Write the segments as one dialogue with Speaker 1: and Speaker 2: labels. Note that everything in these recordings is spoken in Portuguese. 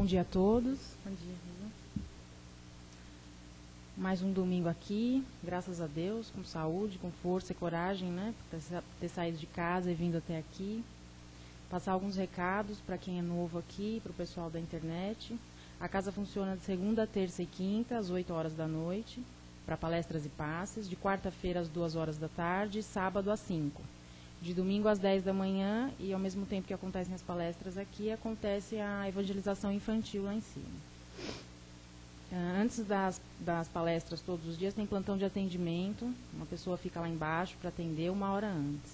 Speaker 1: dia a todos.
Speaker 2: Bom dia, Rita.
Speaker 1: Mais um domingo aqui, graças a Deus, com saúde, com força e coragem, né? Por ter saído de casa e vindo até aqui. Passar alguns recados para quem é novo aqui, para o pessoal da internet. A casa funciona de segunda, terça e quinta, às 8 horas da noite, para palestras e passes. De quarta-feira, às 2 horas da tarde, sábado, às 5. De domingo às 10 da manhã, e ao mesmo tempo que acontecem as palestras aqui, acontece a evangelização infantil lá em cima. Antes das palestras todos os dias, tem plantão de atendimento, uma pessoa fica lá embaixo para atender 1 hora antes.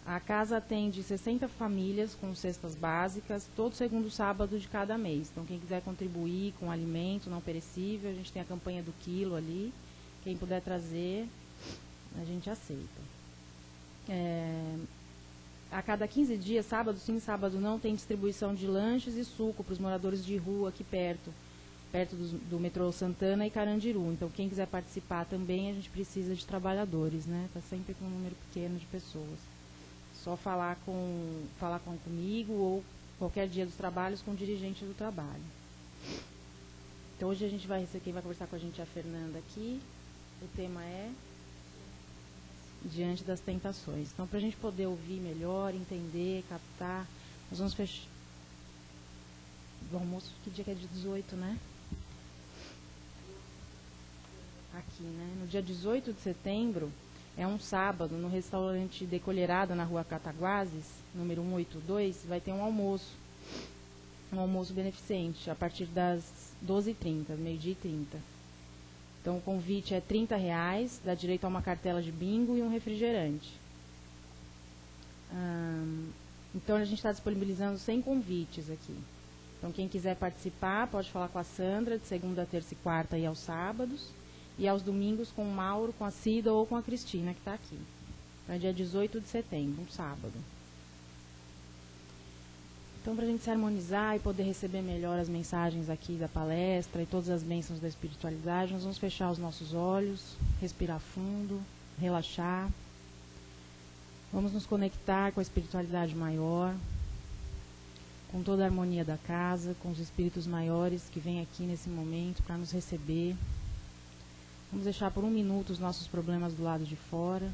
Speaker 1: A casa atende 60 famílias com cestas básicas, todo segundo sábado de cada mês. Então, quem quiser contribuir com alimento não perecível, a gente tem a campanha do quilo ali, quem puder trazer, a gente aceita. A cada 15 dias, sábado sim, sábado não, tem distribuição de lanches e suco para os moradores de rua aqui perto do metrô Santana e Carandiru. Então, quem quiser participar também, a gente precisa de trabalhadores, né? Está sempre com um número pequeno de pessoas. Só falar comigo ou qualquer dia dos trabalhos com o dirigente do trabalho. Então, hoje a gente quem vai conversar com a gente é a Fernanda aqui. O tema é Diante das Tentações. Então, para a gente poder ouvir melhor, entender, captar, nós vamos fechar o almoço, que dia que é de 18, né? Aqui, né? No dia 18 de setembro, é um sábado, no restaurante De Colherada, na rua Cataguases, número 182, vai ter um almoço beneficente, a partir das 12h30, meio-dia e 30. Então, o convite é R$30, dá direito a uma cartela de bingo e um refrigerante. Então, a gente está disponibilizando 100 convites aqui. Então, quem quiser participar, pode falar com a Sandra, de segunda, terça e quarta e aos sábados. E aos domingos com o Mauro, com a Cida ou com a Cristina, que está aqui. Então, é dia 18 de setembro, um sábado. Então, para a gente se harmonizar e poder receber melhor as mensagens aqui da palestra e todas as bênçãos da espiritualidade, nós vamos fechar os nossos olhos, respirar fundo, relaxar. Vamos nos conectar com a espiritualidade maior, com toda a harmonia da casa, com os espíritos maiores que vêm aqui nesse momento para nos receber. Vamos deixar por 1 minuto os nossos problemas do lado de fora,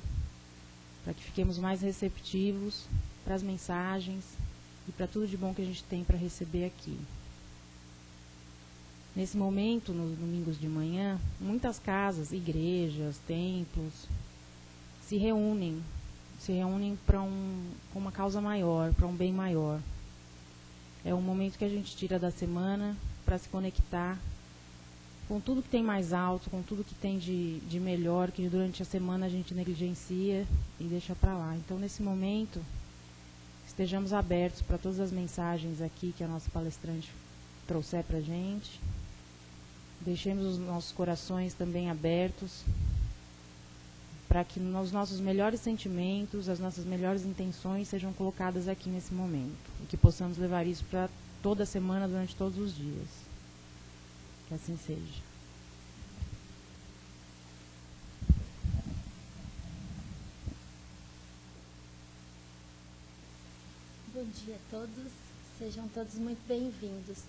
Speaker 1: para que fiquemos mais receptivos para as mensagens e para tudo de bom que a gente tem para receber aqui. Nesse momento, nos domingos de manhã, muitas casas, igrejas, templos, se reúnem para uma causa maior, para um bem maior. É um momento que a gente tira da semana para se conectar com tudo que tem mais alto, com tudo que tem de melhor, que durante a semana a gente negligencia e deixa para lá. Então, nesse momento, estejamos abertos para todas as mensagens aqui que a nossa palestrante trouxer para a gente. Deixemos os nossos corações também abertos para que os nossos melhores sentimentos, as nossas melhores intenções sejam colocadas aqui nesse momento. E que possamos levar isso para toda a semana, durante todos os dias. Que assim seja.
Speaker 2: Bom dia a todos, sejam todos muito bem-vindos.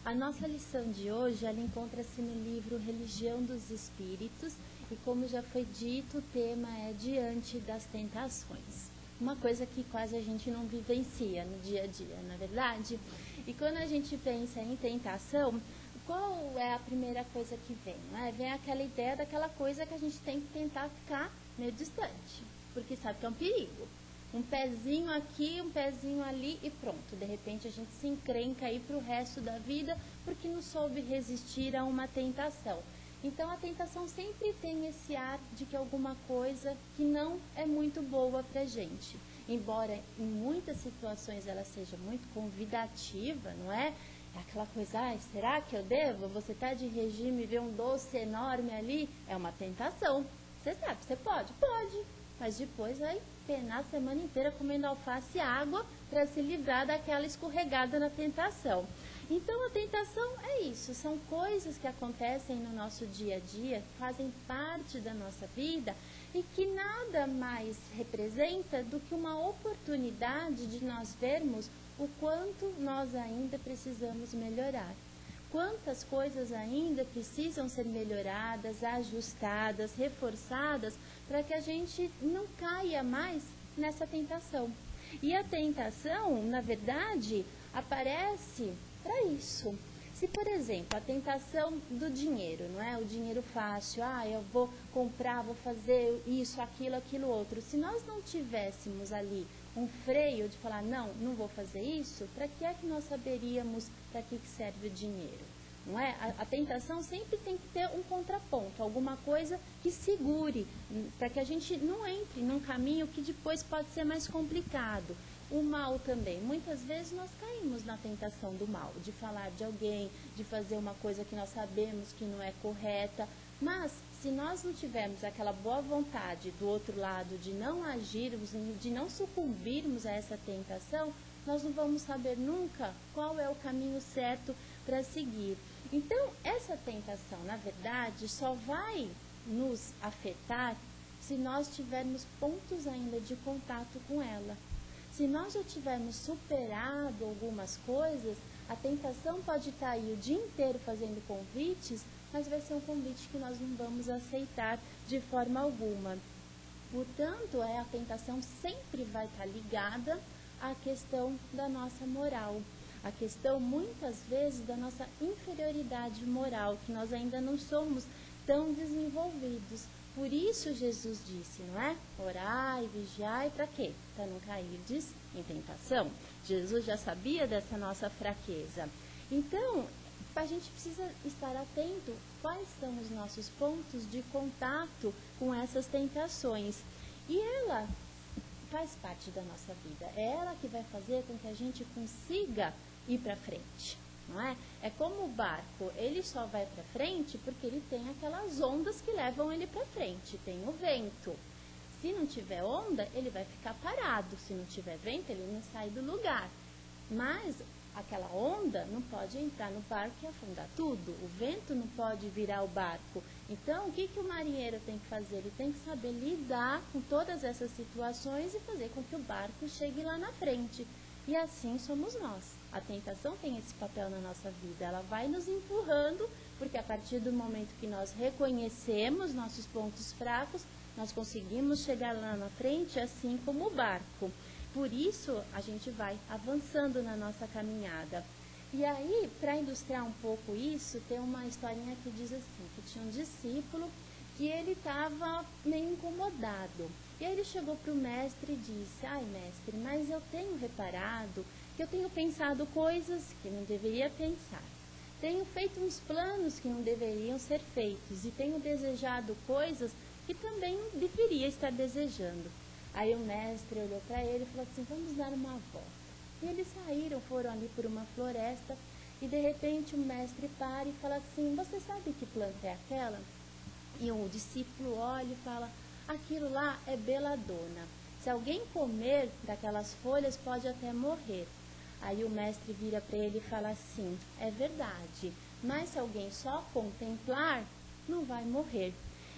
Speaker 2: A nossa lição de hoje, ela encontra-se no livro Religião dos Espíritos e, como já foi dito, o tema é Diante das Tentações. Uma coisa que quase a gente não vivencia no dia a dia, não é verdade? E quando a gente pensa em tentação, qual é a primeira coisa que vem? Não é? Vem aquela ideia daquela coisa que a gente tem que tentar ficar meio distante, porque sabe que é um perigo. Um pezinho aqui, um pezinho ali e pronto. De repente a gente se encrenca aí para o resto da vida porque não soube resistir a uma tentação. Então a tentação sempre tem esse ar de que alguma coisa que não é muito boa para a gente. Embora em muitas situações ela seja muito convidativa, não é? É aquela coisa, será que eu devo? Você está de regime e vê um doce enorme ali? É uma tentação. Você sabe, você pode? Pode. Mas depois vai penar a semana inteira comendo alface e água para se livrar daquela escorregada na tentação. Então, a tentação é isso, são coisas que acontecem no nosso dia a dia, fazem parte da nossa vida e que nada mais representa do que uma oportunidade de nós vermos o quanto nós ainda precisamos melhorar. Quantas coisas ainda precisam ser melhoradas, ajustadas, reforçadas, para que a gente não caia mais nessa tentação. E a tentação, na verdade, aparece para isso. Se, por exemplo, a tentação do dinheiro, não é? O dinheiro fácil, eu vou comprar, vou fazer isso, aquilo outro. Se nós não tivéssemos ali um freio de falar, não vou fazer isso, para que é que nós saberíamos para que serve o dinheiro? Não é? A tentação sempre tem que ter um contraponto, alguma coisa que segure, para que a gente não entre num caminho que depois pode ser mais complicado. O mal também. Muitas vezes nós caímos na tentação do mal, de falar de alguém, de fazer uma coisa que nós sabemos que não é correta. Mas, se nós não tivermos aquela boa vontade do outro lado de não agirmos, de não sucumbirmos a essa tentação, nós não vamos saber nunca qual é o caminho certo para seguir. Então, essa tentação, na verdade, só vai nos afetar se nós tivermos pontos ainda de contato com ela. Se nós já tivermos superado algumas coisas, a tentação pode estar aí o dia inteiro fazendo convites, mas vai ser um convite que nós não vamos aceitar de forma alguma. Portanto, a tentação sempre vai estar ligada à questão da nossa moral, a questão, muitas vezes, da nossa inferioridade moral, que nós ainda não somos tão desenvolvidos. Por isso Jesus disse, não é? Orai, vigiai, para quê? Para não cairdes em tentação. Jesus já sabia dessa nossa fraqueza. Então, a gente precisa estar atento quais são os nossos pontos de contato com essas tentações. E ela faz parte da nossa vida. É ela que vai fazer com que a gente consiga ir para frente. Não é? É como o barco, ele só vai para frente porque ele tem aquelas ondas que levam ele para frente, tem o vento. Se não tiver onda, ele vai ficar parado, se não tiver vento, ele não sai do lugar. Mas aquela onda não pode entrar no barco e afundar tudo, o vento não pode virar o barco. Então, o que o marinheiro tem que fazer? Ele tem que saber lidar com todas essas situações e fazer com que o barco chegue lá na frente. E assim somos nós. A tentação tem esse papel na nossa vida. Ela vai nos empurrando, porque a partir do momento que nós reconhecemos nossos pontos fracos, nós conseguimos chegar lá na frente, assim como o barco. Por isso, a gente vai avançando na nossa caminhada. E aí, para ilustrar um pouco isso, tem uma historinha que diz assim, que tinha um discípulo que ele estava meio incomodado. E aí ele chegou para o mestre e disse, mestre, mas eu tenho reparado que eu tenho pensado coisas que não deveria pensar. Tenho feito uns planos que não deveriam ser feitos e tenho desejado coisas que também não deveria estar desejando. Aí o mestre olhou para ele e falou assim, vamos dar uma volta. E eles saíram, foram ali por uma floresta e de repente o mestre para e fala assim, você sabe que planta é aquela? E o discípulo olha e fala, aquilo lá é beladona. Se alguém comer daquelas folhas pode até morrer. Aí o mestre vira para ele e fala assim, é verdade, mas se alguém só contemplar, não vai morrer.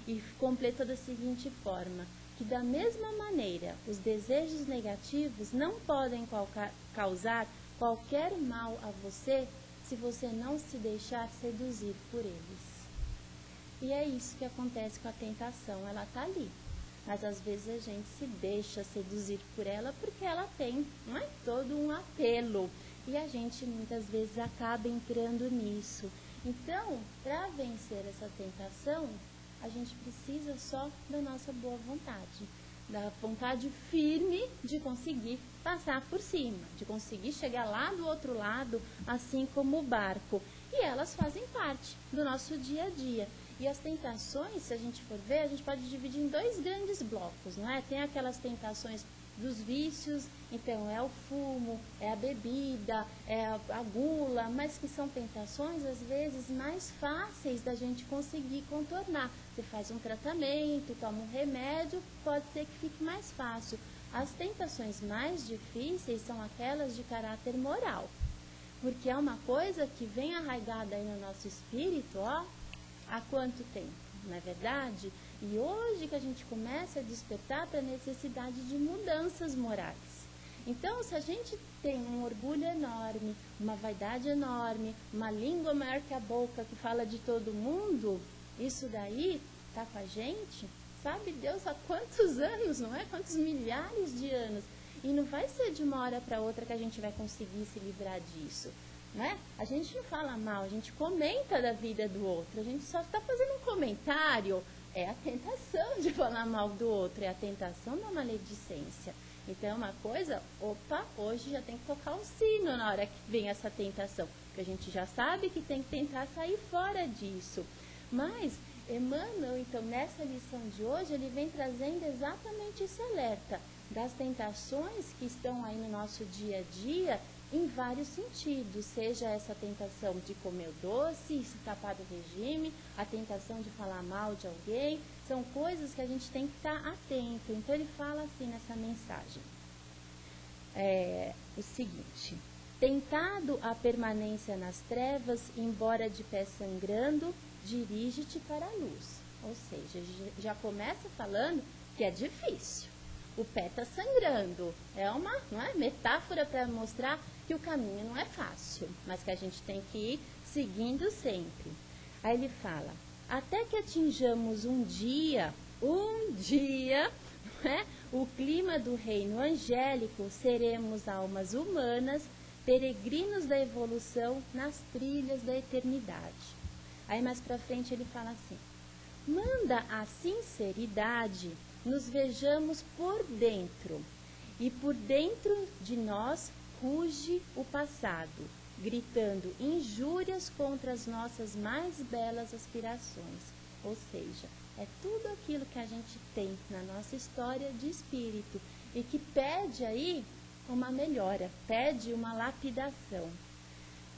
Speaker 2: E completou da seguinte forma, que da mesma maneira os desejos negativos não podem causar qualquer mal a você se você não se deixar seduzir por eles. E é isso que acontece com a tentação, ela está ali. Mas às vezes a gente se deixa seduzir por ela porque ela tem todo um apelo. E a gente muitas vezes acaba entrando nisso. Então, para vencer essa tentação, a gente precisa só da nossa boa vontade. Da vontade firme de conseguir passar por cima, de conseguir chegar lá do outro lado, assim como o barco. E elas fazem parte do nosso dia a dia. E as tentações, se a gente for ver, a gente pode dividir em dois grandes blocos, não é? Tem aquelas tentações dos vícios, então é o fumo, é a bebida, é a gula, mas que são tentações, às vezes, mais fáceis da gente conseguir contornar. Você faz um tratamento, toma um remédio, pode ser que fique mais fácil. As tentações mais difíceis são aquelas de caráter moral. Porque é uma coisa que vem arraigada aí no nosso espírito, ó, há quanto tempo, não é verdade? E hoje que a gente começa a despertar para a necessidade de mudanças morais. Então, se a gente tem um orgulho enorme, uma vaidade enorme, uma língua maior que a boca que fala de todo mundo, isso daí está com a gente, sabe Deus há quantos anos, não é? Quantos milhares de anos. E não vai ser de uma hora para outra que a gente vai conseguir se livrar disso, não é? A gente não fala mal, a gente comenta da vida do outro, a gente só está fazendo um comentário. É a tentação de falar mal do outro, é a tentação da maledicência. Então, é uma coisa, opa, hoje já tem que tocar o sino na hora que vem essa tentação, porque a gente já sabe que tem que tentar sair fora disso. Mas, Emmanuel, então, nessa lição de hoje, ele vem trazendo exatamente esse alerta das tentações que estão aí no nosso dia a dia, em vários sentidos, seja essa tentação de comer o doce, escapar do regime, a tentação de falar mal de alguém, são coisas que a gente tem que estar atento. Então ele fala assim nessa mensagem, o seguinte: tentado a permanência nas trevas, embora de pé sangrando, dirige-te para a luz. Ou seja, já começa falando que é difícil. O pé está sangrando. É uma, não é, metáfora para mostrar que o caminho não é fácil, mas que a gente tem que ir seguindo sempre. Aí ele fala, até que atinjamos um dia, não é, o clima do reino angélico, seremos almas humanas, peregrinos da evolução nas trilhas da eternidade. Aí mais para frente ele fala assim, manda a sinceridade nos vejamos por dentro, e por dentro de nós ruge o passado, gritando injúrias contra as nossas mais belas aspirações. Ou seja, é tudo aquilo que a gente tem na nossa história de espírito e que pede aí uma melhora, pede uma lapidação.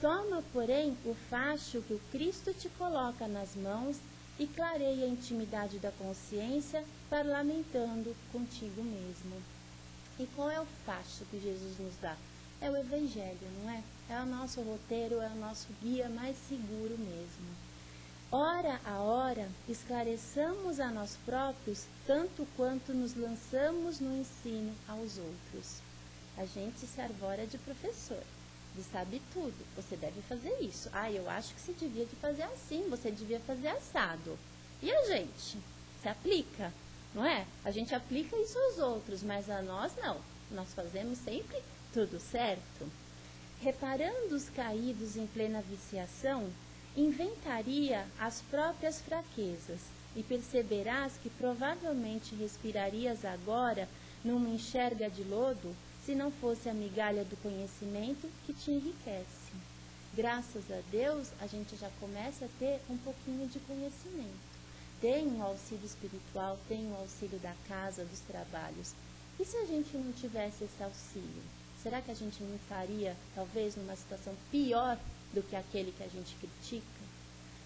Speaker 2: Toma, porém, o facho que o Cristo te coloca nas mãos e clareia a intimidade da consciência, parlamentando contigo mesmo. E qual é o facho que Jesus nos dá? É o Evangelho, não é? É o nosso roteiro, é o nosso guia mais seguro mesmo. Hora a hora, esclareçamos a nós próprios, tanto quanto nos lançamos no ensino aos outros. A gente se arvora de professor, de sabe tudo. Você deve fazer isso. Ah, eu acho que você devia de fazer assim, você devia fazer assado. E a gente? Se aplica, não é? A gente aplica isso aos outros, mas a nós não. Nós fazemos sempre tudo certo. Reparando os caídos em plena viciação, inventaria as próprias fraquezas e perceberás que provavelmente respirarias agora numa enxerga de lodo, se não fosse a migalha do conhecimento que te enriquece. Graças a Deus, a gente já começa a ter um pouquinho de conhecimento. Tem o auxílio espiritual, tem o auxílio da casa, dos trabalhos. E se a gente não tivesse esse auxílio? Será que a gente não estaria, talvez, numa situação pior do que aquele que a gente critica?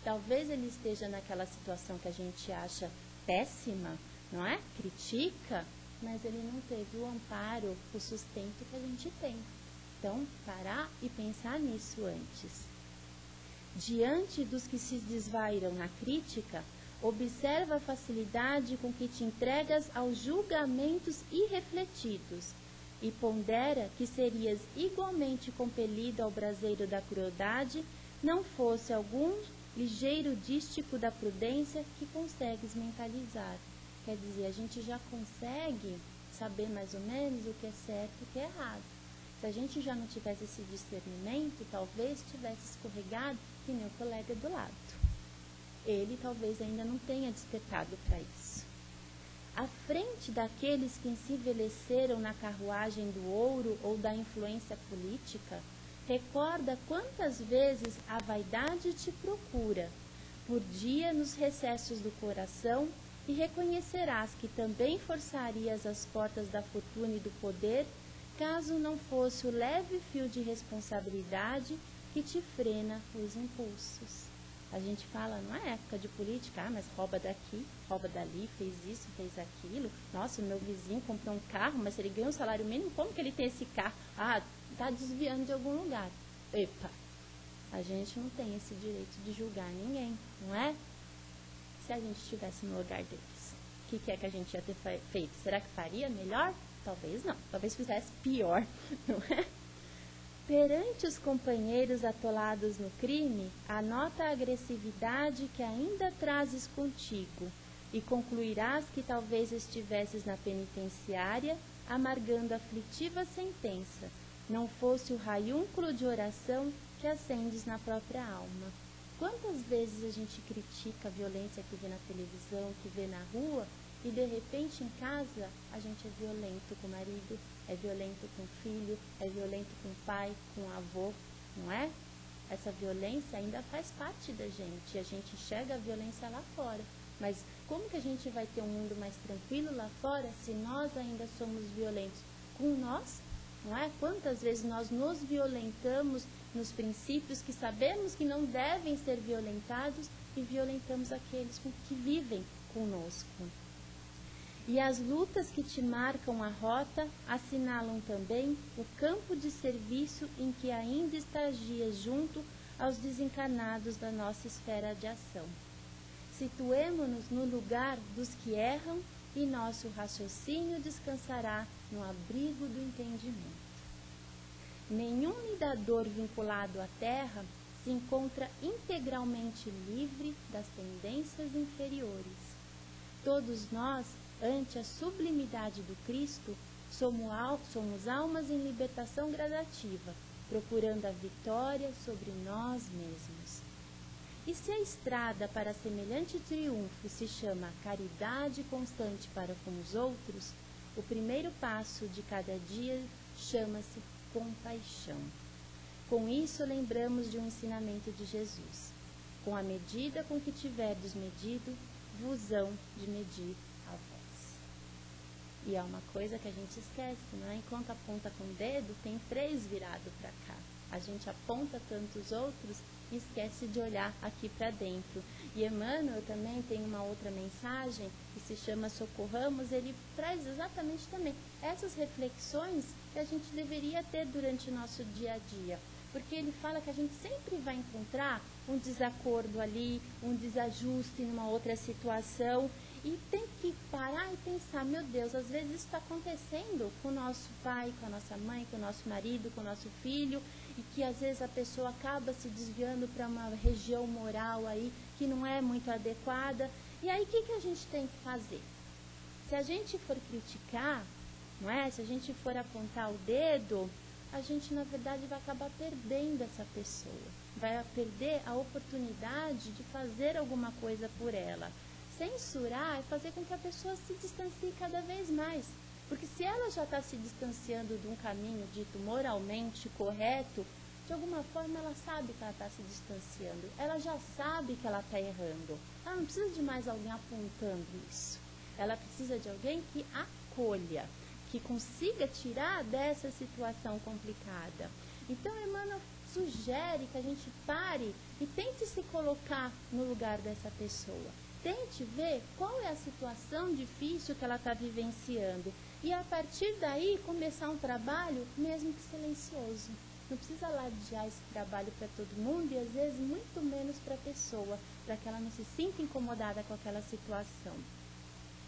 Speaker 2: Talvez ele esteja naquela situação que a gente acha péssima, não é? Critica, mas ele não teve o amparo, o sustento que a gente tem. Então, parar e pensar nisso antes. Diante dos que se desvairam na crítica, observa a facilidade com que te entregas aos julgamentos irrefletidos e pondera que serias igualmente compelido ao braseiro da crueldade, não fosse algum ligeiro dístico da prudência que consegues mentalizar. Quer dizer, a gente já consegue saber mais ou menos o que é certo e o que é errado. Se a gente já não tivesse esse discernimento, talvez tivesse escorregado que nem o colega do lado. Ele talvez ainda não tenha despertado para isso. À frente daqueles que se envelheceram na carruagem do ouro ou da influência política, recorda quantas vezes a vaidade te procura, por dia nos recessos do coração, e reconhecerás que também forçarias as portas da fortuna e do poder, caso não fosse o leve fio de responsabilidade que te frena os impulsos. A gente fala, não é época de política, mas rouba daqui, rouba dali, fez isso, fez aquilo. Nossa, o meu vizinho comprou um carro, mas se ele ganha um salário mínimo, como que ele tem esse carro? Ah, está desviando de algum lugar. epa, a gente não tem esse direito de julgar ninguém, não é? Se a gente estivesse no lugar deles, o que é que a gente ia ter feito? Será que faria melhor? Talvez não, talvez fizesse pior, não é? Perante os companheiros atolados no crime, anota a agressividade que ainda trazes contigo e concluirás que talvez estivesses na penitenciária, amargando aflitiva sentença, não fosse o raiúnculo de oração que acendes na própria alma. Quantas vezes a gente critica a violência que vê na televisão, que vê na rua, e de repente em casa a gente é violento com o marido, é violento com o filho, é violento com o pai, com o avô, não é? Essa violência ainda faz parte da gente, a gente enxerga a violência lá fora. Mas como que a gente vai ter um mundo mais tranquilo lá fora se nós ainda somos violentos com nós? Não é? Quantas vezes nós nos violentamos nos princípios que sabemos que não devem ser violentados e violentamos aqueles que vivem conosco. E as lutas que te marcam a rota assinalam também o campo de serviço em que ainda estagias junto aos desencarnados da nossa esfera de ação. Situemo-nos no lugar dos que erram e nosso raciocínio descansará no abrigo do entendimento. Nenhum lidador vinculado à terra se encontra integralmente livre das tendências inferiores. Todos nós, ante a sublimidade do Cristo, somos almas em libertação gradativa, procurando a vitória sobre nós mesmos. E se a estrada para semelhante triunfo se chama caridade constante para com os outros, o primeiro passo de cada dia chama-se compaixão. Com isso lembramos de um ensinamento de Jesus. Com a medida com que tiverdes medido, vos hão de medir a vós. E é uma coisa que a gente esquece, não é? Enquanto aponta com o dedo, tem 3 virados para cá. A gente aponta tantos outros e esquece de olhar aqui para dentro. E Emmanuel também tem uma outra mensagem que se chama Socorramos. Ele traz exatamente também essas reflexões que a gente deveria ter durante o nosso dia a dia. Porque ele fala que a gente sempre vai encontrar um desacordo ali, um desajuste em uma outra situação. E tem que parar e pensar, meu Deus, às vezes isso está acontecendo com o nosso pai, com a nossa mãe, com o nosso marido, com o nosso filho, e que às vezes a pessoa acaba se desviando para uma região moral aí que não é muito adequada. E aí o que a gente tem que fazer? Se a gente for criticar, não é? Se a gente for apontar o dedo, a gente na verdade vai acabar perdendo essa pessoa, vai perder a oportunidade de fazer alguma coisa por ela. Censurar é fazer com que a pessoa se distancie cada vez mais. Porque se ela já está se distanciando de um caminho dito moralmente correto, de alguma forma ela sabe que ela está se distanciando. Ela já sabe que ela está errando. Ela não precisa de mais alguém apontando isso. Ela precisa de alguém que acolha, que consiga tirar dessa situação complicada. Então, Emmanuel sugere que a gente pare e tente se colocar no lugar dessa pessoa. Tente ver qual é a situação difícil que ela está vivenciando. E a partir daí começar um trabalho, mesmo que silencioso. Não precisa ladear esse trabalho para todo mundo e às vezes muito menos para a pessoa, para que ela não se sinta incomodada com aquela situação.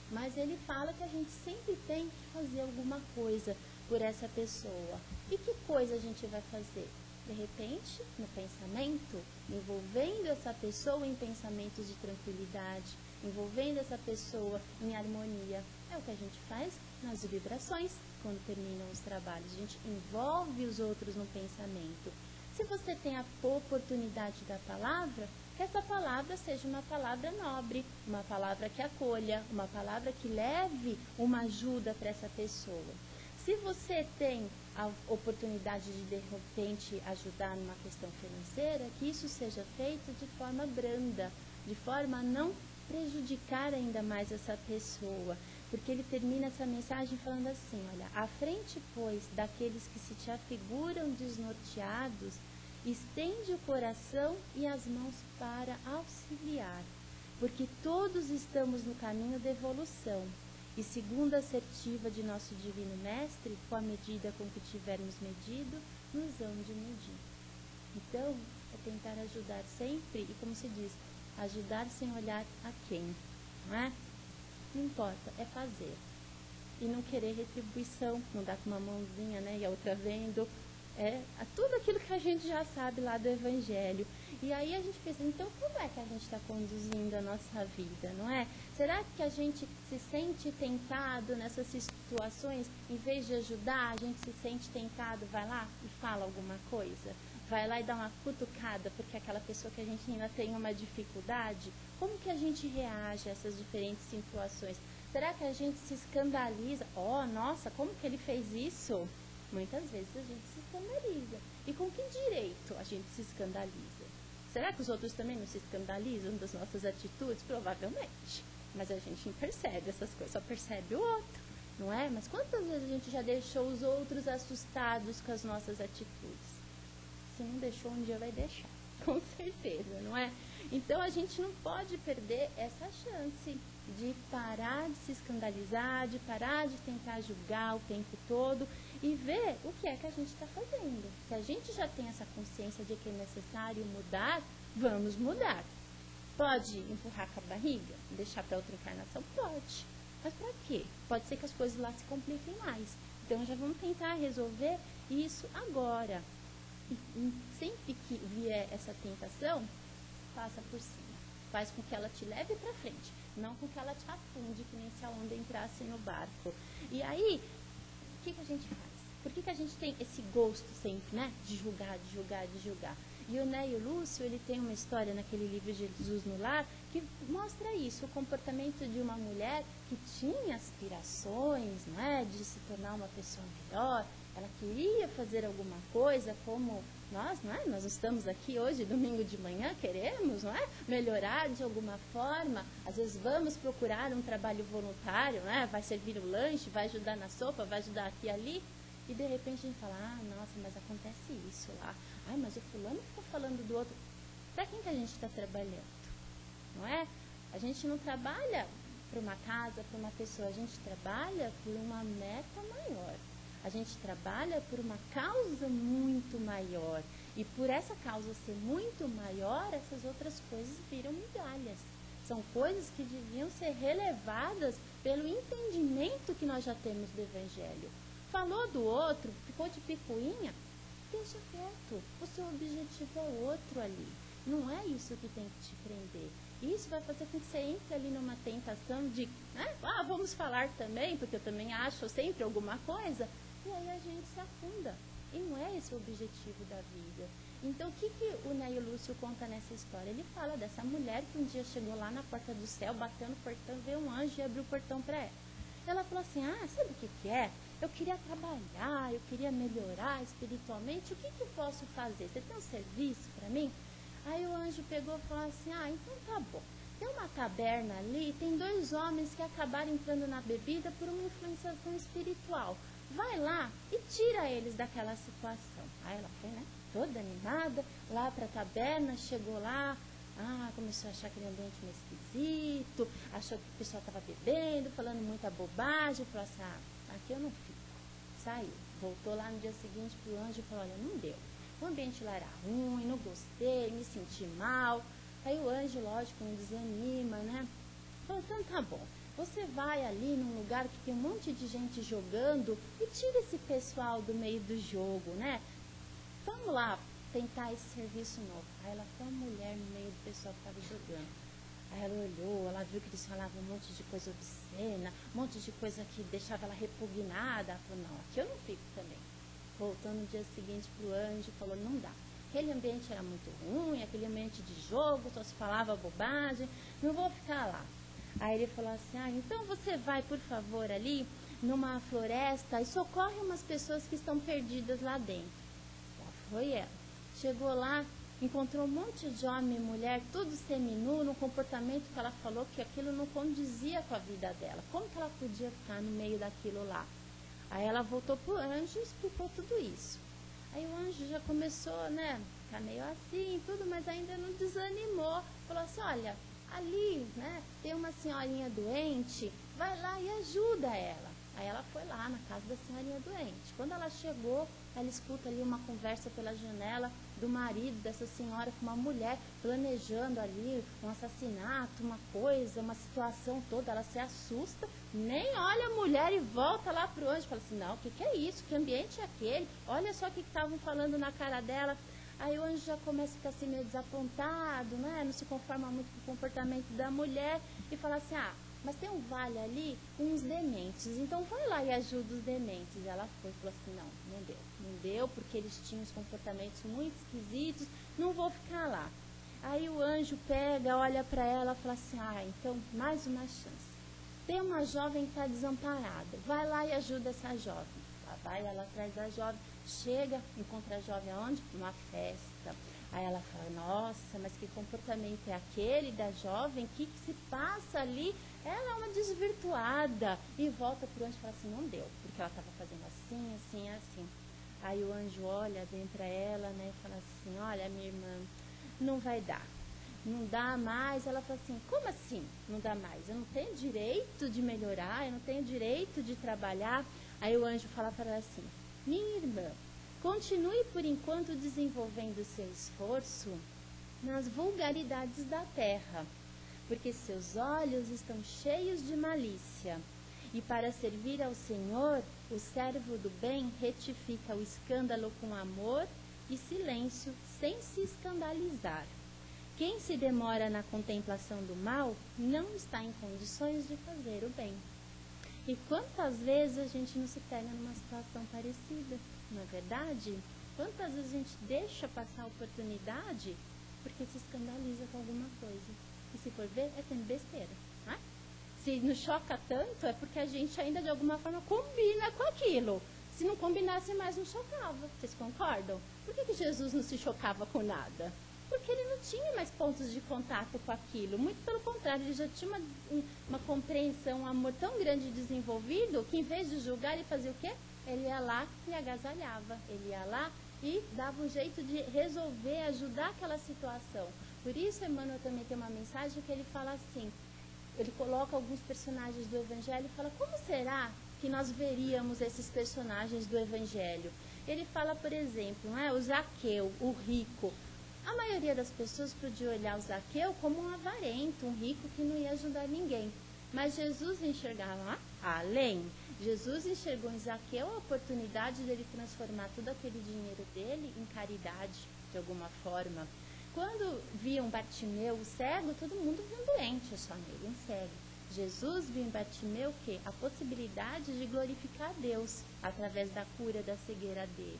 Speaker 2: Mas ele fala que a gente sempre tem que fazer alguma coisa por essa pessoa. E que coisa a gente vai fazer? De repente, no pensamento, envolvendo essa pessoa em pensamentos de tranquilidade, envolvendo essa pessoa em harmonia. É o que a gente faz nas vibrações, quando terminam os trabalhos. A gente envolve os outros no pensamento. Se você tem a oportunidade da palavra, que essa palavra seja uma palavra nobre, uma palavra que acolha, uma palavra que leve uma ajuda para essa pessoa. Se você tem a oportunidade de repente, ajudar numa questão financeira, que isso seja feito de forma branda, de forma a não prejudicar ainda mais essa pessoa. Porque ele termina essa mensagem falando assim, olha, à frente, pois, daqueles que se te afiguram desnorteados, estende o coração e as mãos para auxiliar, porque todos estamos no caminho da evolução. E segundo a assertiva de nosso Divino Mestre, com a medida com que tivermos medido, nos hão de medir. Então, é tentar ajudar sempre, e como se diz, ajudar sem olhar a quem, não é? Não importa, é fazer. E não querer retribuição, não dar com uma mãozinha, né, e a outra vendo. Tudo aquilo que a gente já sabe lá do Evangelho. E aí a gente pensa, então como é que a gente está conduzindo a nossa vida, não é? Será que a gente se sente tentado nessas situações, em vez de ajudar, a gente se sente tentado, vai lá e fala alguma coisa? Vai lá e dá uma cutucada, porque aquela pessoa que a gente ainda tem uma dificuldade, como que a gente reage a essas diferentes situações? Será que a gente se escandaliza? Nossa, como que ele fez isso? Muitas vezes a gente se escandaliza. E com que direito a gente se escandaliza? Será que os outros também não se escandalizam das nossas atitudes? Provavelmente. Mas a gente não percebe essas coisas, só percebe o outro, não é? Mas quantas vezes a gente já deixou os outros assustados com as nossas atitudes? Se não deixou, um dia vai deixar, com certeza, não é? Então a gente não pode perder essa chance de parar de se escandalizar, de parar de tentar julgar o tempo todo e ver o que é que a gente está fazendo. Se a gente já tem essa consciência de que é necessário mudar, vamos mudar. Pode empurrar com a barriga? Deixar para outra encarnação? Pode. Mas para quê? Pode ser que as coisas lá se compliquem mais. Então já vamos tentar resolver isso agora. E sempre que vier essa tentação, passa por cima. Faz com que ela te leve para frente, não com que ela te afunde, que nem se a onda entrasse no barco. E aí, o que a gente faz? Por que a gente tem esse gosto sempre, né? De julgar, de julgar, de julgar? E o Neio Lúcio, ele tem uma história naquele livro Jesus no Lar, que mostra isso, o comportamento de uma mulher que tinha aspirações, não é? De se tornar uma pessoa melhor. Ela queria fazer alguma coisa, como nós, não é? Nós estamos aqui hoje, domingo de manhã, queremos, não é? Melhorar de alguma forma. Às vezes vamos procurar um trabalho voluntário, né? Vai servir o lanche, vai ajudar na sopa, vai ajudar aqui e ali. E de repente a gente fala, nossa, mas acontece isso lá. Ai, mas o fulano ficou falando do outro. Para quem que a gente está trabalhando? Não é? A gente não trabalha para uma casa, para uma pessoa. A gente trabalha por uma meta maior. A gente trabalha por uma causa muito maior. E por essa causa ser muito maior, essas outras coisas viram migalhas. São coisas que deviam ser relevadas pelo entendimento que nós já temos do Evangelho. Falou do outro, ficou de picuinha, deixa quieto. O seu objetivo é outro ali. Não é isso que tem que te prender. Isso vai fazer com que você entre ali numa tentação de, né? Vamos falar também, porque eu também acho sempre alguma coisa. E aí a gente se afunda. E não é esse o objetivo da vida. Então, o que o Neio Lúcio conta nessa história? Ele fala dessa mulher que um dia chegou lá na porta do céu, bateu no portão, veio um anjo e abriu o portão para ela. Ela falou assim, sabe o que é? Eu queria trabalhar, eu queria melhorar espiritualmente, o que eu posso fazer? Você tem um serviço para mim? Aí o anjo pegou e falou assim, então tá bom. Tem uma taberna ali, tem 2 homens que acabaram entrando na bebida por uma influenciação espiritual. Vai lá e tira eles daquela situação. Aí ela foi, né, toda animada, lá para a taberna, chegou lá, começou a achar aquele ambiente meio esquisito, achou que o pessoal estava bebendo, falando muita bobagem, falou assim, aqui eu não fico. Saiu, voltou lá no dia seguinte pro anjo e falou, olha, não deu. O ambiente lá era ruim, não gostei, me senti mal. Aí o anjo, lógico, não desanima, né? Falou, então tá bom. Você vai ali num lugar que tem um monte de gente jogando e tira esse pessoal do meio do jogo, né? Vamos lá tentar esse serviço novo. Aí ela foi uma mulher no meio do pessoal que estava jogando. Aí ela olhou, ela viu que eles falavam um monte de coisa obscena, um monte de coisa que deixava ela repugnada. Ela falou, não, aqui eu não fico também. Voltou no dia seguinte pro anjo e falou, não dá. Aquele ambiente era muito ruim, aquele ambiente de jogo, só se falava bobagem, não vou ficar lá. Aí ele falou assim, então você vai, por favor, ali numa floresta e socorre umas pessoas que estão perdidas lá dentro. Lá foi ela. Chegou lá, encontrou um monte de homem e mulher, tudo seminu, num comportamento que ela falou que aquilo não condizia com a vida dela. Como que ela podia ficar no meio daquilo lá? Aí ela voltou pro anjo e explicou tudo isso. Aí o anjo já começou, né, ficar meio assim, tudo, mas ainda não desanimou. Falou assim, olha, ali, né, tem uma senhorinha doente, vai lá e ajuda ela. Aí ela foi lá, lá na casa da senhorinha doente. Quando ela chegou, ela escuta ali uma conversa pela janela do marido dessa senhora com uma mulher planejando ali um assassinato, uma coisa, uma situação toda. Ela se assusta, nem olha a mulher e volta lá pro anjo. Fala assim, não, o que é isso? Que ambiente é aquele? Olha só o que estavam falando na cara dela. Aí o anjo já começa a ficar assim meio desapontado, né? Não se conforma muito com o comportamento da mulher e fala assim, mas tem um vale ali com uns dementes, então vai lá e ajuda os dementes. Ela foi e falou assim, não deu, porque eles tinham os comportamentos muito esquisitos, não vou ficar lá. Aí o anjo pega, olha para ela e fala assim, então mais uma chance. Tem uma jovem que está desamparada, vai lá e ajuda essa jovem. Lá vai ela atrás da jovem, chega, encontra a jovem aonde? Numa festa. Aí ela fala, nossa, mas que comportamento é aquele da jovem? O que se passa ali? Ela é uma desvirtuada. E volta para o anjo e fala assim, não deu, porque ela estava fazendo assim, assim, assim. Aí o anjo olha bem para ela, né, e fala assim, olha, minha irmã, não vai dar. Não dá mais. Ela fala assim, como assim não dá mais? Eu não tenho direito de melhorar, eu não tenho direito de trabalhar. Aí o anjo fala para ela assim, minha irmã, continue por enquanto desenvolvendo seu esforço nas vulgaridades da terra, porque seus olhos estão cheios de malícia. E para servir ao Senhor, o servo do bem retifica o escândalo com amor e silêncio, sem se escandalizar. Quem se demora na contemplação do mal não está em condições de fazer o bem. E quantas vezes a gente não se pega numa situação parecida, não é verdade? Quantas vezes a gente deixa passar a oportunidade porque se escandaliza com alguma coisa. E se for ver, é sempre besteira, não é? Se nos choca tanto, é porque a gente ainda de alguma forma combina com aquilo. Se não combinasse mais, não chocava. Vocês concordam? Por que Jesus não se chocava com nada? Porque ele não tinha mais pontos de contato com aquilo. Muito pelo contrário, ele já tinha uma compreensão, um amor tão grande e desenvolvido, que em vez de julgar, ele fazia o quê? Ele ia lá e agasalhava. Ele ia lá e dava um jeito de resolver, ajudar aquela situação. Por isso, Emmanuel também tem uma mensagem que ele fala assim, ele coloca alguns personagens do Evangelho e fala, como será que nós veríamos esses personagens do Evangelho? Ele fala, por exemplo, o Zaqueu, o rico. A maioria das pessoas podia olhar o Zaqueu como um avarento, um rico que não ia ajudar ninguém. Mas Jesus enxergava além. Jesus enxergou em Zaqueu a oportunidade dele transformar todo aquele dinheiro dele em caridade, de alguma forma. Quando viam Bartimeu, o cego, todo mundo viu um doente, só nele, um cego. Jesus viu em Bartimeu o quê? A possibilidade de glorificar a Deus através da cura da cegueira dele.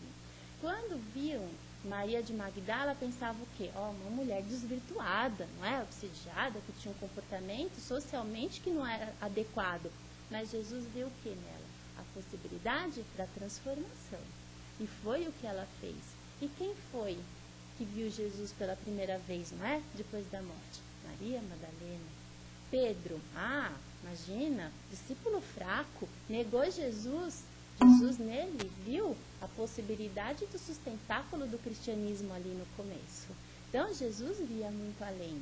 Speaker 2: Quando viam Maria de Magdala, pensava o quê? Uma mulher desvirtuada, não é? Obsidiada, que tinha um comportamento socialmente que não era adequado. Mas Jesus viu o que nela? A possibilidade da transformação. E foi o que ela fez. E quem foi que viu Jesus pela primeira vez, não é? Depois da morte? Maria Madalena. Pedro, imagina, discípulo fraco, negou Jesus. Jesus nele viu a possibilidade do sustentáculo do cristianismo ali no começo. Então Jesus via muito além.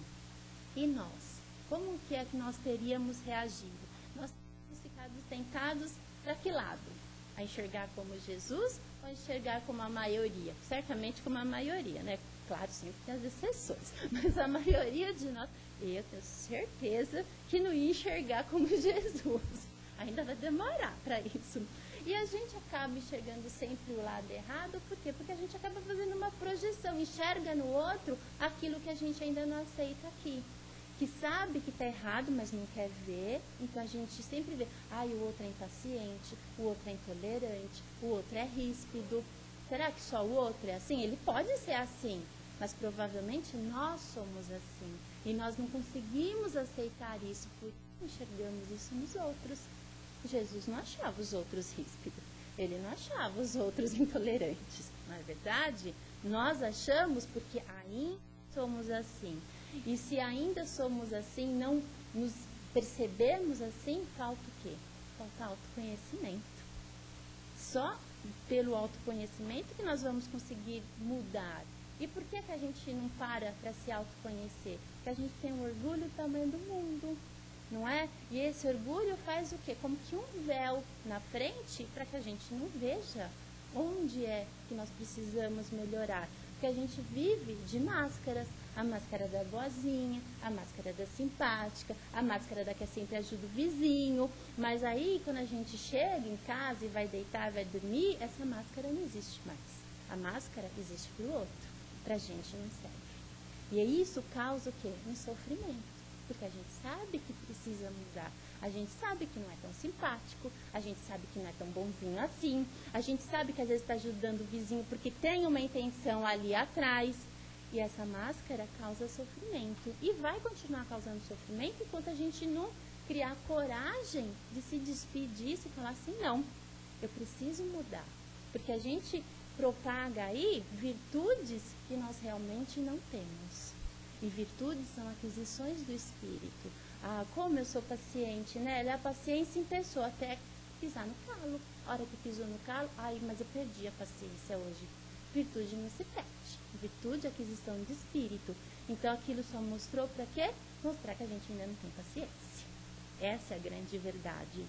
Speaker 2: E nós? Como que é que nós teríamos reagido? Nós teríamos ficado tentados para que lado? A enxergar como Jesus ou a enxergar como a maioria? Certamente como a maioria, né? Claro, sempre tem as exceções, mas a maioria de nós, eu tenho certeza que não ia enxergar como Jesus. Ainda vai demorar para isso. E a gente acaba enxergando sempre o lado errado, por quê? Porque a gente acaba fazendo uma projeção, enxerga no outro aquilo que a gente ainda não aceita aqui. Que sabe que está errado, mas não quer ver, então a gente sempre vê, o outro é impaciente, o outro é intolerante, o outro é ríspido. Será que só o outro é assim? Ele pode ser assim, mas provavelmente nós somos assim. E nós não conseguimos aceitar isso, porque enxergamos isso nos outros. Jesus não achava os outros ríspidos, ele não achava os outros intolerantes, não é verdade? Nós achamos porque ainda somos assim. E se ainda somos assim, não nos percebemos assim, falta o quê? Falta autoconhecimento. Só pelo autoconhecimento que nós vamos conseguir mudar. E por que a gente não para se autoconhecer? Porque a gente tem um orgulho do tamanho do mundo. não é? E esse orgulho faz o quê? Como que um véu na frente para que a gente não veja onde é que nós precisamos melhorar. Porque a gente vive de máscaras. A máscara da boazinha, a máscara da simpática, a máscara da que sempre ajuda o vizinho. Mas aí, quando a gente chega em casa e vai deitar, vai dormir, essa máscara não existe mais. A máscara existe para o outro. Para a gente não serve. E isso causa o quê? Um sofrimento. Porque a gente sabe que precisa mudar. A gente sabe que não é tão simpático, a gente sabe que não é tão bonzinho assim, a gente sabe que às vezes está ajudando o vizinho porque tem uma intenção ali atrás. E essa máscara causa sofrimento. E vai continuar causando sofrimento enquanto a gente não criar coragem de se despir disso e falar assim, não, eu preciso mudar. Porque a gente propaga aí virtudes que nós realmente não temos. E virtudes são aquisições do espírito. Ah, como eu sou paciente, né? Ela é a paciência em pessoa, até pisar no calo. A hora que pisou no calo, ai, mas eu perdi a paciência hoje. Virtude não se perde. Virtude é aquisição de espírito. Então aquilo só mostrou para quê? Mostrar que a gente ainda não tem paciência. Essa é a grande verdade.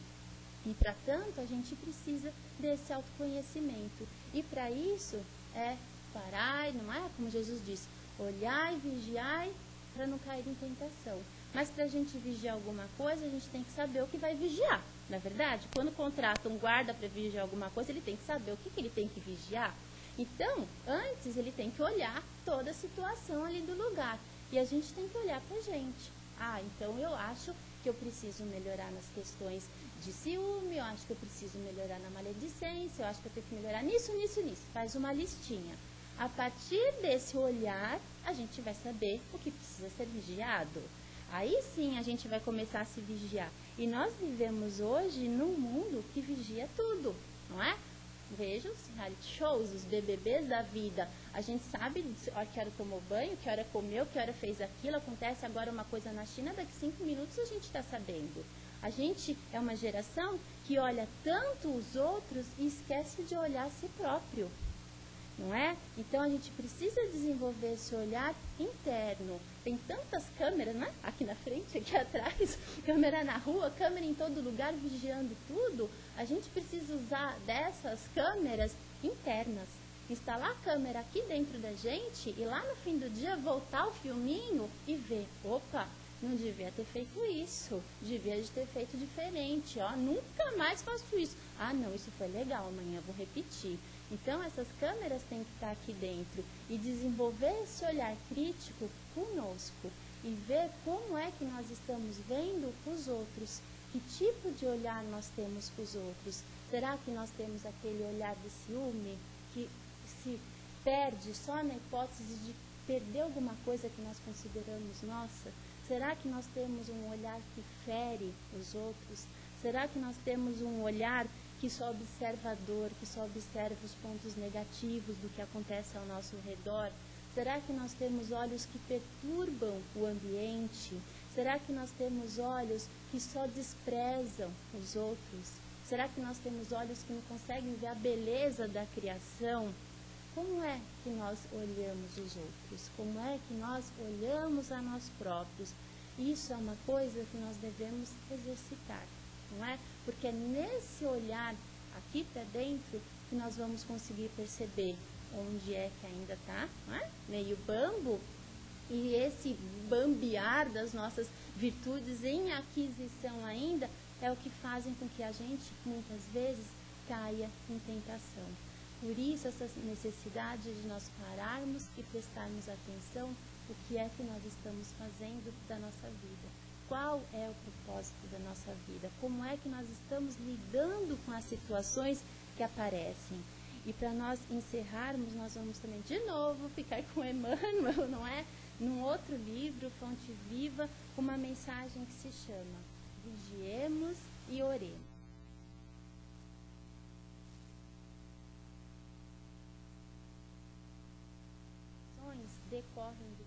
Speaker 2: E para tanto a gente precisa desse autoconhecimento. E para isso é parar, não é? Como Jesus disse, olhai, vigiai para não cair em tentação. Mas para a gente vigiar alguma coisa, a gente tem que saber o que vai vigiar. Não é verdade? Quando contrata um guarda para vigiar alguma coisa, ele tem que saber o que ele tem que vigiar. Então, antes ele tem que olhar toda a situação ali do lugar. E a gente tem que olhar para a gente. Ah, então eu acho que eu preciso melhorar nas questões de ciúme, eu acho que eu preciso melhorar na maledicência, eu acho que eu tenho que melhorar nisso. Faz uma listinha. A partir desse olhar, a gente vai saber o que precisa ser vigiado. Aí sim a gente vai começar a se vigiar. E nós vivemos hoje num mundo que vigia tudo, não é? Veja os reality shows, os BBBs da vida. A gente sabe que hora tomou banho, que hora comeu, que hora fez aquilo. Acontece agora uma coisa na China, daqui 5 minutos a gente está sabendo. A gente é uma geração que olha tanto os outros e esquece de olhar a si próprio. Não é? Então a gente precisa desenvolver esse olhar interno. Tem tantas câmeras, né? Aqui na frente, aqui atrás, câmera na rua, câmera em todo lugar, vigiando tudo. A gente precisa usar dessas câmeras internas. Instalar a câmera aqui dentro da gente e lá no fim do dia voltar o filminho e ver, opa, não devia ter feito isso, devia ter feito diferente, ó, nunca mais faço isso. Ah, não, isso foi legal, amanhã eu vou repetir. Então, essas câmeras têm que estar aqui dentro e desenvolver esse olhar crítico conosco e ver como é que nós estamos vendo os outros, que tipo de olhar nós temos com os outros. Será que nós temos aquele olhar de ciúme que se perde só na hipótese de perder alguma coisa que nós consideramos nossa? Será que nós temos um olhar que fere os outros? Será que nós temos um olhar que só observa a dor, que só observa os pontos negativos do que acontece ao nosso redor? Será que nós temos olhos que perturbam o ambiente? Será que nós temos olhos que só desprezam os outros? Será que nós temos olhos que não conseguem ver a beleza da criação? Como é que nós olhamos os outros? Como é que nós olhamos a nós próprios? Isso é uma coisa que nós devemos exercitar, não é? Porque é nesse olhar aqui para dentro que nós vamos conseguir perceber onde é que ainda está, não é? Meio bambo. E esse bambear das nossas virtudes em aquisição ainda é o que fazem com que a gente, muitas vezes, caia em tentação. Por isso, essa necessidade de nós pararmos e prestarmos atenção o que é que nós estamos fazendo da nossa vida. Qual é o propósito da nossa vida? Como é que nós estamos lidando com as situações que aparecem? E para nós encerrarmos, nós vamos também de novo ficar com Emmanuel, não é? Num outro livro, Fonte Viva, com uma mensagem que se chama Vigiemos e Oremos. Decorrem do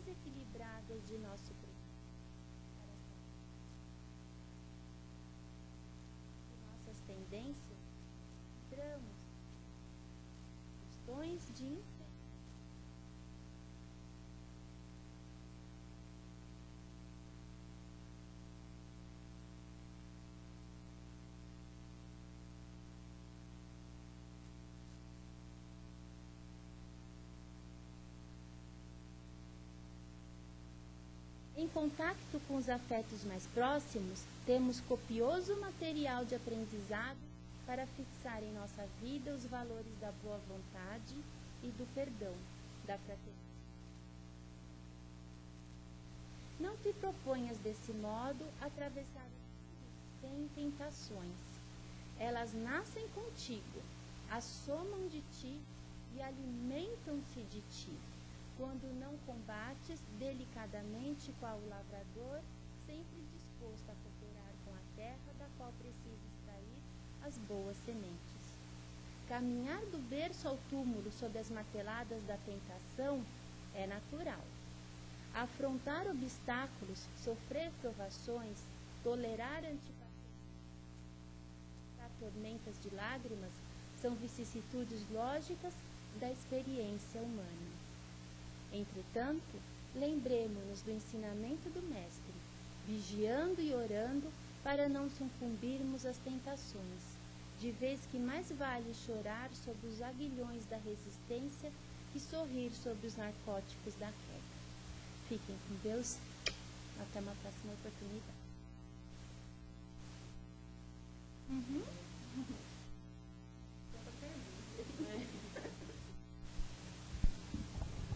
Speaker 2: desequilibradas de nosso Em contato com os afetos mais próximos, temos copioso material de aprendizado para fixar em nossa vida os valores da boa vontade e do perdão, da fraternidade. Não te proponhas desse modo atravessar sem tentações. Elas nascem contigo, assomam de ti e alimentam-se de ti, quando não combates delicadamente qual o lavrador, sempre disposto a cooperar com a terra da qual precisa extrair as boas sementes. Caminhar do berço ao túmulo sob as marteladas da tentação é natural. Afrontar obstáculos, sofrer provações, tolerar antipatias, tormentas de lágrimas, são vicissitudes lógicas da experiência humana. Entretanto, lembremo-nos do ensinamento do Mestre, vigiando e orando para não sucumbirmos às tentações, de vez que mais vale chorar sobre os aguilhões da resistência que sorrir sobre os narcóticos da queda. Fiquem com Deus. Até uma próxima oportunidade.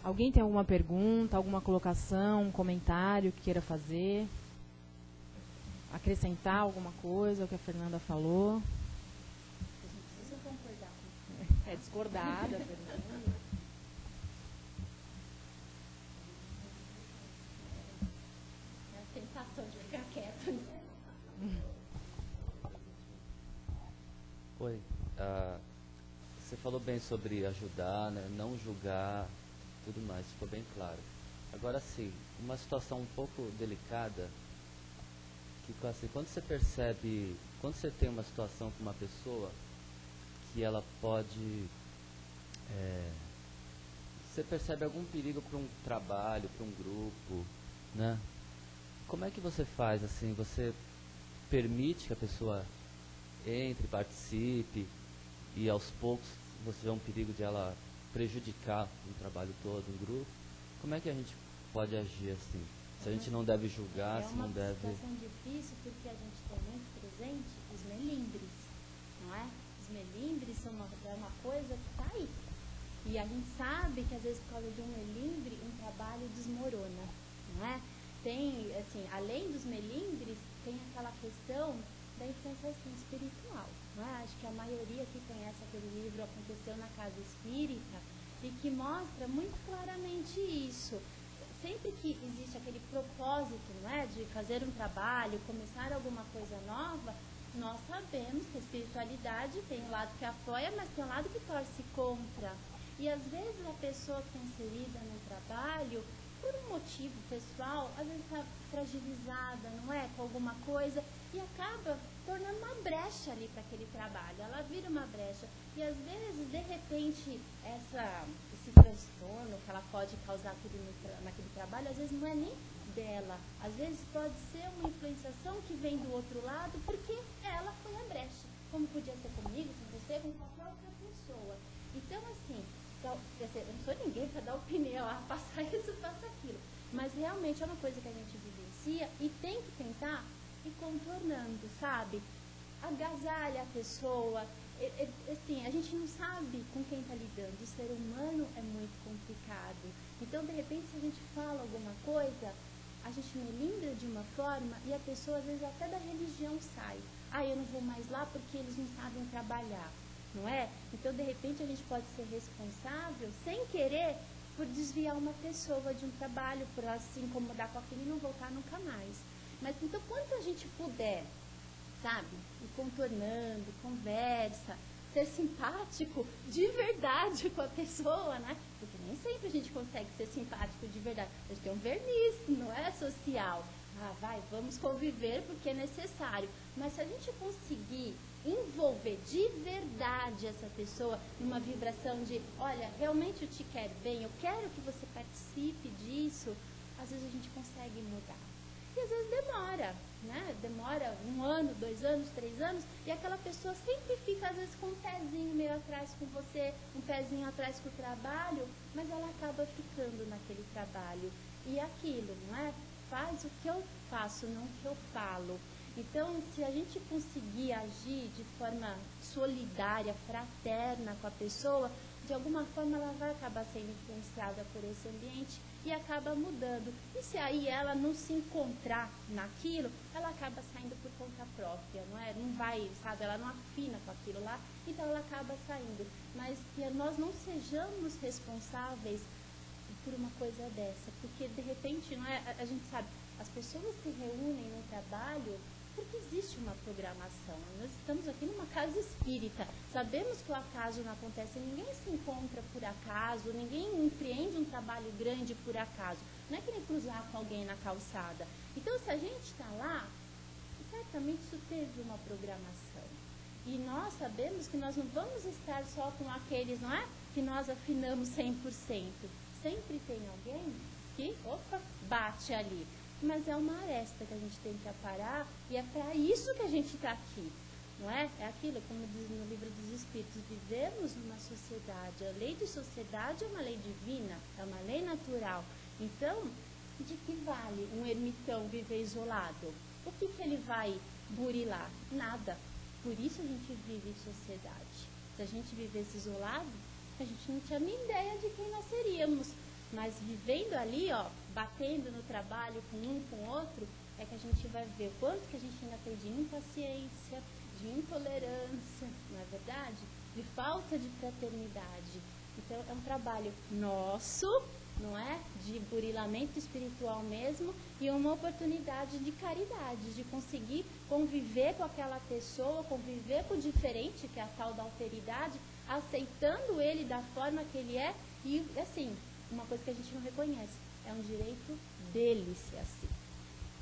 Speaker 1: Alguém tem alguma pergunta, alguma colocação, um comentário que queira fazer? Acrescentar alguma coisa ao que a Fernanda falou?
Speaker 2: Vocês não precisam concordar com
Speaker 1: É discordar da Fernanda.
Speaker 2: É a tentação de ficar quieto, né?
Speaker 3: Oi, você falou bem sobre ajudar, né, não julgar, tudo mais, ficou bem claro. Agora sim, uma situação um pouco delicada, que assim, quando você tem uma situação com uma pessoa, que ela pode, você percebe algum perigo para um trabalho, para um grupo, né? Como é que você faz, assim, você permite que a pessoa entre, participe, e aos poucos você vê um perigo de ela prejudicar o trabalho todo, um grupo? Como é que a gente pode agir assim? Se a gente não deve julgar, se não deve...
Speaker 2: É uma situação difícil porque a gente tem muito presente os melindres, não é? Os melindres são uma coisa que está aí. E a gente sabe que às vezes por causa de um melindre, um trabalho desmorona, não é? Tem, assim, além dos melindres, tem aquela questão da influenciação espiritual. Não é? Acho que a maioria que conhece aquele livro Aconteceu na Casa Espírita e que mostra muito claramente isso. Sempre que existe aquele propósito, não é, de fazer um trabalho, começar alguma coisa nova, nós sabemos que a espiritualidade tem um lado que apoia, mas tem um lado que torce contra. E às vezes a pessoa que está inserida no trabalho, por um motivo pessoal, às vezes está fragilizada, não é, com alguma coisa, e acaba tornando uma brecha ali para aquele trabalho. Ela vira uma brecha. E às vezes, de repente, esse transtorno que ela pode causar naquele trabalho, às vezes não é nem dela. Às vezes pode ser uma influenciação que vem do outro lado, porque ela foi a brecha. Como podia ser comigo, com você, com qualquer outra pessoa. Então, assim, eu não sou ninguém para dar opinião, faça isso, faça aquilo. Mas realmente é uma coisa que a gente vivencia e tem que tentar ir contornando, sabe? Agasalha a pessoa. Assim, a gente não sabe com quem está lidando. O ser humano é muito complicado. Então, de repente, se a gente fala alguma coisa, a gente melindra de uma forma e a pessoa, às vezes, até da religião sai. Eu não vou mais lá porque eles não sabem trabalhar, não é? Então, de repente, a gente pode ser responsável, sem querer, por desviar uma pessoa de um trabalho, por ela se incomodar com aquilo e não voltar nunca mais. Mas, então, quanto a gente puder, sabe, ir contornando, conversa, ser simpático de verdade com a pessoa, né? Porque nem sempre a gente consegue ser simpático de verdade. A gente tem um verniz, não é social. Vamos conviver porque é necessário. Mas se a gente conseguir envolver de verdade essa pessoa numa vibração de, olha, realmente eu te quero bem, eu quero que você participe disso, às vezes a gente consegue mudar. E às vezes demora, né? Demora 1 ano, 2 anos, 3 anos, e aquela pessoa sempre fica, às vezes, com um pezinho meio atrás com você, um pezinho atrás com o trabalho, mas ela acaba ficando naquele trabalho. E aquilo, não é? faz o que eu faço, não o que eu falo. Então, se a gente conseguir agir de forma solidária, fraterna com a pessoa, de alguma forma ela vai acabar sendo influenciada por esse ambiente e acaba mudando. E se aí ela não se encontrar naquilo, ela acaba saindo por conta própria, não é? Não vai, sabe? Ela não afina com aquilo lá, então ela acaba saindo. Mas que nós não sejamos responsáveis por uma coisa dessa, porque de repente, não é? A gente sabe, as pessoas se reúnem no trabalho porque existe uma programação. Nós estamos aqui numa casa espírita. Sabemos que o acaso não acontece. Ninguém se encontra por acaso. Ninguém empreende um trabalho grande por acaso. Não é que nem cruzar com alguém na calçada. Então, se a gente está lá, certamente isso teve uma programação. E nós sabemos que nós não vamos estar só com aqueles, não é? Que nós afinamos 100%. Sempre tem alguém que, bate ali. Mas é uma aresta que a gente tem que aparar e é para isso que a gente está aqui, não é? É aquilo, como diz no livro dos Espíritos, vivemos numa sociedade. A lei de sociedade é uma lei divina, é uma lei natural. Então, de que vale um ermitão viver isolado? O que ele vai burilar? Nada. Por isso a gente vive em sociedade. Se a gente vivesse isolado, a gente não tinha nem ideia de quem nós seríamos. Mas vivendo ali, batendo no trabalho com um, com o outro, é que a gente vai ver o quanto que a gente ainda tem de impaciência, de intolerância, não é verdade? De falta de fraternidade. Então, é um trabalho nosso, não é? De burilamento espiritual mesmo, e uma oportunidade de caridade, de conseguir conviver com aquela pessoa, conviver com o diferente, que é a tal da alteridade, aceitando ele da forma que ele é, e assim, uma coisa que a gente não reconhece, é um direito dele ser assim.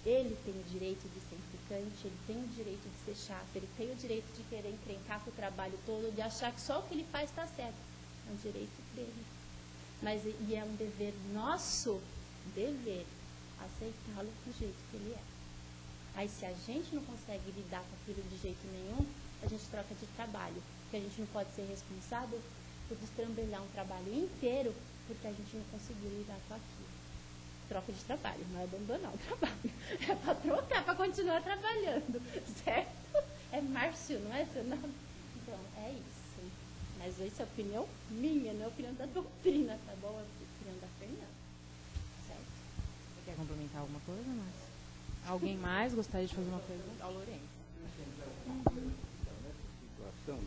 Speaker 2: Ele tem o direito de ser implicante, ele tem o direito de ser chato, ele tem o direito de querer encrencar com o trabalho todo, de achar que só o que ele faz está certo. É um direito dele. Mas e é um dever nosso, aceitá-lo do jeito que ele é. Aí se a gente não consegue lidar com aquilo de jeito nenhum, a gente troca de trabalho. Porque a gente não pode ser responsável por destrambelhar um trabalho inteiro porque a gente não conseguiu lidar com aquilo. Troca de trabalho, não é abandonar o trabalho. É para trocar, para continuar trabalhando, certo? É Márcio, não é seu nome? Então, é isso. Mas isso é opinião minha, não é opinião da doutrina, tá bom? É opinião da Fernanda. Certo?
Speaker 1: Você quer complementar alguma coisa, Márcio? Alguém mais gostaria de fazer uma pergunta? Ao Lourenço.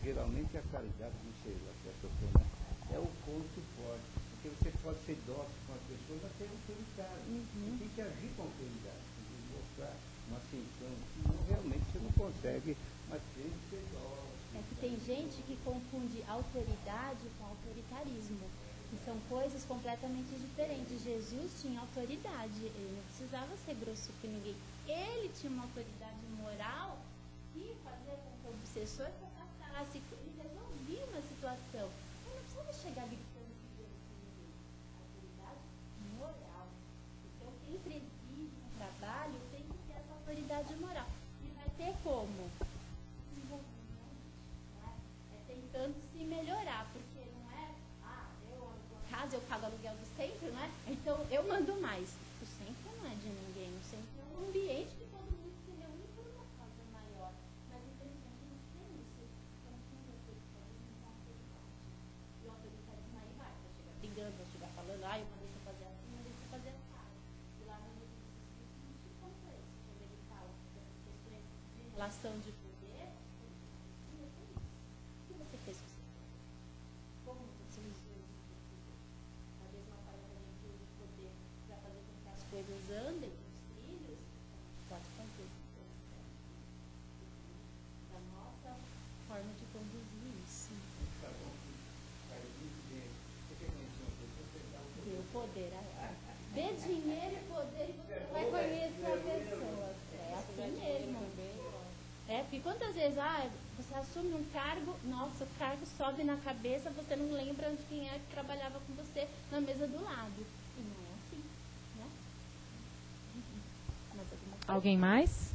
Speaker 4: Geralmente a caridade, não sei, é o ponto forte. Porque você pode ser dócil com as pessoas, mas ser autoritário. Você tem que agir com autoridade, tem que mostrar uma ascensão. Senão, realmente, você não consegue, mas tem que ser dócil.
Speaker 2: É que tem gente que confunde autoridade com autoritarismo. E são coisas completamente diferentes. Jesus tinha autoridade, ele não precisava ser grosso com ninguém. Ele tinha uma autoridade moral e fazer com que o obsessor passasse, ele resolvia uma situação. Ele não precisava chegar gritando com ninguém. Autoridade moral. Então, quem preside um trabalho tem que ter essa autoridade moral. E vai ter como? Tentando se melhorar, porque não é, eu pago aluguel do centro, não é? Então eu mando mais. O centro não é de ninguém, o centro é um ambiente que todo mundo se reúne por uma causa maior. Mas infelizmente não tem isso. Então tem autoritarismo com autoridade. E o autoritarismo aí vai chegar brigando, vai chegar falando, eu mandei você fazer assim, mandei você fazer assim. E lá no livro dos Espíritos a gente conta isso, quando ele fala dessas questões de relação de poder. Você fez o que você fez? Como você usou esse poder? Da mesma forma que a gente usa o poder para fazer com que as coisas andem nos trilhos, pode fazer da nossa forma de conduzir isso. Dê o poder dê dinheiro e poder e você vai conhecer a pessoa. É assim mesmo. Porque quantas vezes você assume um cargo, nossa, o cargo sobe na cabeça, você não lembra de quem é que trabalhava com você na mesa do lado. E não é assim, né?
Speaker 1: Alguém mais?